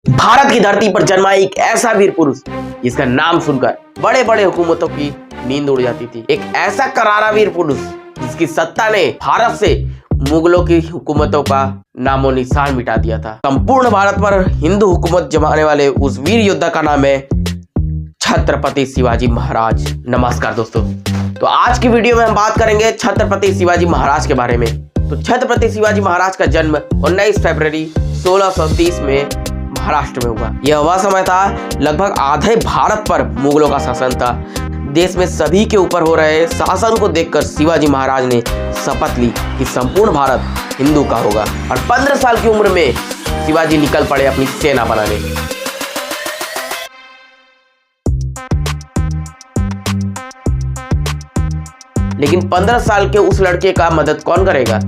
भारत की धरती पर जन्मा एक ऐसा वीर पुरुष जिसका नाम सुनकर बड़े बड़े हुकूमतों की नींद उड़ जाती थी। एक ऐसा करारा वीर पुरुष जिसकी सत्ता ने भारत से मुगलों की हुकूमतों का नामो निशान मिटा दिया था। संपूर्ण भारत पर हिंदू हुकूमत जमाने वाले उस वीर योद्धा का नाम है छत्रपति शिवाजी महाराज। नमस्कार दोस्तों, तो आज की वीडियो में हम बात करेंगे छत्रपति शिवाजी महाराज के बारे में। तो छत्रपति शिवाजी महाराज का जन्म 19 फरवरी 1630 में महाराष्ट्र में हुआ। यह वह समय था लगभग आधे भारत पर मुगलों का शासन था। देश में सभी के ऊपर हो रहे शासन को देखकर शिवाजी महाराज ने शपथ ली कि संपूर्ण भारत हिंदू का होगा और 15 साल की उम्र में शिवाजी निकल पड़े अपनी सेना बनाने। लेकिन 15 साल के उस लड़के का मदद कौन करेगा,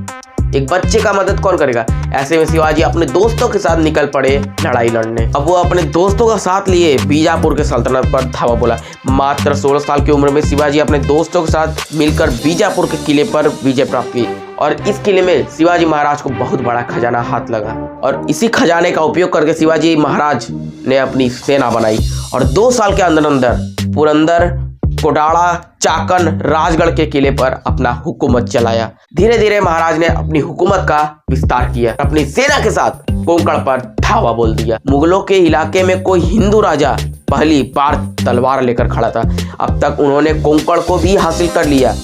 एक बच्चे का मदद कौन करेगा। ऐसे में शिवाजी अपने दोस्तों के साथ निकल पड़े लड़ाई लड़ने। अब वो अपने दोस्तों का साथ लिए बीजापुर के सल्तनत पर धावा बोला। मात्र 16 साल की उम्र में शिवाजी अपने दोस्तों के साथ मिलकर बीजापुर के किले पर विजय प्राप्त की और इस किले में शिवाजी महाराज को बहुत बड़ा खजाना हाथ लगा और इसी खजाने का उपयोग करके शिवाजी महाराज ने अपनी सेना बनाई और 2 साल के अंदर अंदर पुरंदर, कोडाड़ा, चाकन, राजगढ़ के किले पर अपना हुकूमत चलाया। धीरे धीरे महाराज ने अपनी हुकूमत का विस्तार किया, अपनी सेना के साथ कोंकण पर धावा बोल दिया। मुगलों के इलाके में कोई हिंदू राजा पहली बार तलवार लेकर खड़ा था। अब तक उन्होंने कोंकण को भी हासिल कर लिया।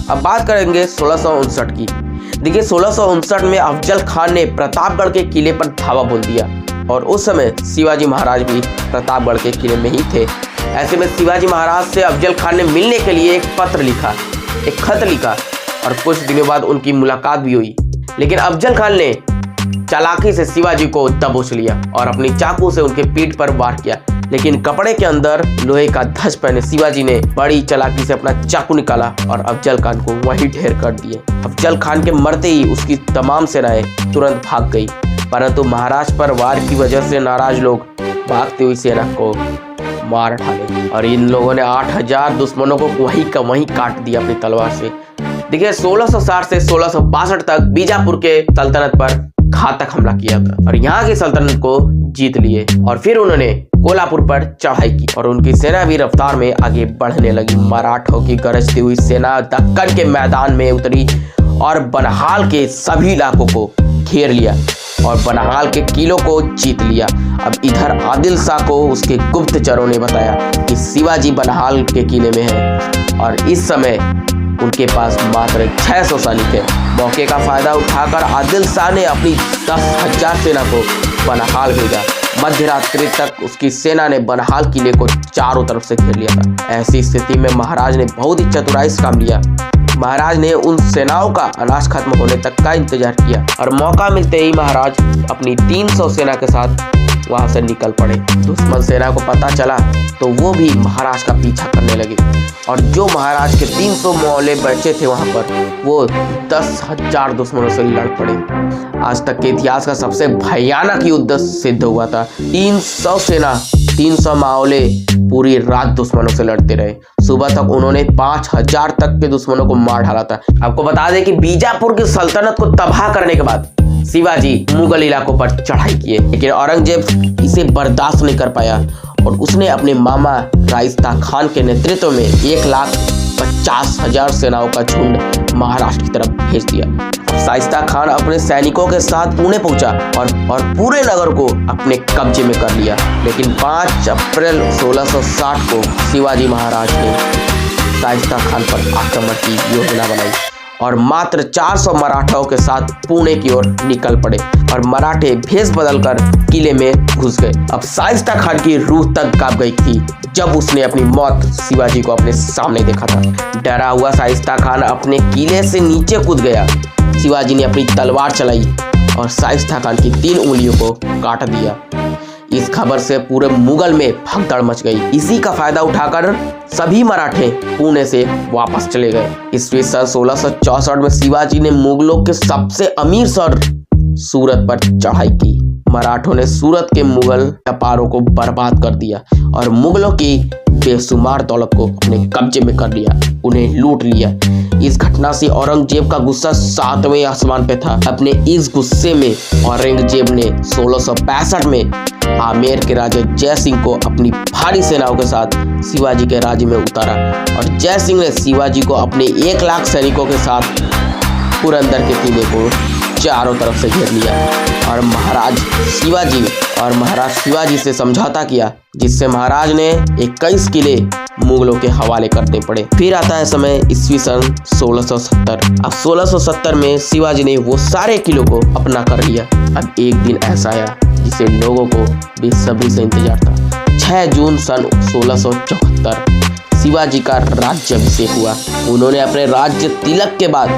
अब बात करेंगे 1659 की। देखिए 1659 में अफजल खान ने प्रतापगढ़ के किले पर धावा बोल दिया और उस समय शिवाजी महाराज भी प्रतापगढ़ के किले में ही थे। ऐसे में शिवाजी महाराज से अफजल खान ने मिलने के लिए एक पत्र लिखा, एक खत लिखा और कुछ दिनों बाद उनकी मुलाकात भी हुई। लेकिन अफजल खान ने चालाकी से शिवाजी को दबोच लिया और अपनी चाकू से उनके पीठ पर वार किया। लेकिन कपड़े के अंदर लोहे का ध्वज पहने शिवाजी ने बड़ी चालाकी से अपना चाकू निकाला और अफजल खान को वहीं ढेर कर दिए। अफजल खान के मरते ही उसकी तमाम सेनाएं तुरंत भाग गई, परंतु महाराज पर वार की वजह से नाराज लोग भागती हुई सेना को मार डाले और इन लोगों ने 8000 दुश्मनों को वहीं का वहीं काट दिया अपनी तलवार से। देखिए 1660 से 1662 तक बीजापुर के सल्तनत पर घातक हमला किया था और यहाँ की सल्तनत को जीत लिए और फिर उन्होंने कोल्हापुर पर चढ़ाई की और उनकी सेना भी रफ्तार में आगे बढ़ने लगी। मराठों की गरजती हुई सेना दक्कन के मैदान में उतरी और बनिहाल के सभी इलाकों को घेर लिया और बनिहाल के किलों को जीत लिया। अब इधर आदिल शाह को उसके गुप्तचरों ने बताया कि शिवाजी बनिहाल के किले में है और इस समय उनके पास मात्र 600 सैनिक है। मौके का फायदा उठाकर आदिल शाह ने अपनी 10,000 सेना को बनिहाल भेजा। मध्य रात्रि तक उसकी सेना ने बनिहाल किले को चारों तरफ से घेर लिया था। ऐसी स्थिति में महाराज ने बहुत ही चतुराई से काम लिया। महाराज ने उन सेनाओं का अनाज खत्म होने तक का इंतजार किया और मौका मिलते ही महाराज अपनी 300 सेना के साथ वहां से निकल पड़े। दुश्मन सेना को पता चला तो वो भी महाराज का पीछा करने लगे और जो महाराज के 300 मौले बचे थे वहां पर वो 10,000 दुश्मनों से लड़ पड़े। आज तक के इतिहास का सबसे भयानक युद्ध सिद्ध हुआ था। 300 सेना 300 माओले पूरी रात दुश्मनों से लड़ते रहे। सुबह तक उन्होंने 5000 तक के दुश्मनों को मार डाला था। आपको बता दें कि बीजापुर की सल्तनत को तबाह करने के बाद शिवाजी मुगल इलाकों पर चढ़ाई किए, लेकिन औरंगजेब इसे बर्दाश्त नहीं कर पाया और उसने अपने मामा राइस्ता खान के नेतृत्व में 1,50,000 सेनाओं का झुंड महाराष्ट्र की तरफ भेज दिया। शाइस्ता खान अपने सैनिकों के साथ पुणे पहुंचा और पूरे नगर को अपने कब्जे में कर लिया। लेकिन 5 अप्रैल 1660 को शिवाजी महाराज ने शाइस्ता खान पर आक्रमण की योजना बनाई और मात्र 400 मराठाओं के साथ पुणे की ओर निकल पड़े और मराठे भेष बदलकर किले में घुस गए। अब शाइस्ता खान की रूह तक कांप गई थी जब उसने अपनी मौत शिवाजी को अपने सामने देखा था। डरा हुआ शाइस्ता खान अपने किले से नीचे कूद गया। शिवाजी ने अपनी तलवार चलाई और शाइस्ता खान की 3 उंगलियों को काट दिया। इस खबर से पूरे मुगल में भगदड़ मच गई। इसी का फायदा उठाकर सभी मराठे पुणे से वापस चले गए। ईस्वी सन 1664 में शिवाजी ने मुगलों के सबसे अमीर सर सूरत पर चढ़ाई की। मराठों ने सूरत के मुगल व्यापारों को बर्बाद कर दिया और मुगलों की बेशुमार दौलत को अपने कब्जे में कर लिया, उन्हें लूट लिया। इस घटना से औरंगजेब का गुस्सा 7वें आसमान पे था। अपने इस गुस्से में औरंगजेब ने 1665 में आमेर के राजा जय सिंह को अपनी भारी सेनाओं के साथ शिवाजी के राज्य में उतारा और जय सिंह ने शिवाजी को अपने 1 लाख सैनिकों के साथ पुरंदर के किले को चारों तरफ से घेर लिया और महाराज शिवाजी से समझौता किया, जिससे महाराज ने 21 किले मुगलों के हवाले करने पड़े। फिर आता है समय ईस्वी सन 1670। अब 1670 में शिवाजी ने वो सारे किलों को अपना कर लिया। अब एक दिन ऐसा आया जिसे लोगों को बेसब्री से इंतजार था। 6 जून सन 1674 शिवाजी का राज्याभिषेक हुआ। उन्होंने अपने राज्य तिलक के बाद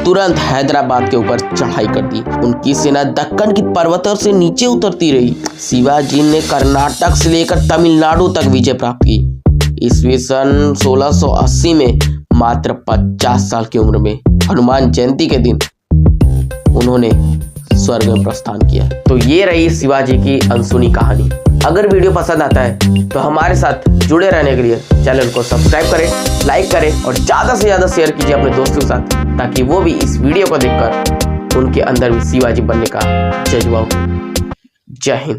तुरंत हैदराबाद के ऊपर चढ़ाई कर दी। उनकी सेना दक्कन की पर्वतों से नीचे उतरती रही। शिवाजी ने कर्नाटक से लेकर तमिलनाडु तक विजय प्राप्त की। ईस्वी सन 1680 में मात्र 50 साल की उम्र में हनुमान जयंती के दिन उन्होंने स्वर्ग में प्रस्थान किया। तो ये रही शिवाजी की अनसुनी कहानी। अगर वीडियो पसंद आता है तो हमारे साथ जुड़े रहने के लिए चैनल को सब्सक्राइब करें, लाइक करें और ज़्यादा से ज़्यादा शेयर कीजिए अपने दोस्तों के साथ, ताकि वो भी इस वीडियो को देखकर उनके अंदर भी शिवाजी बनने का जज्बा हो। जय हिंद।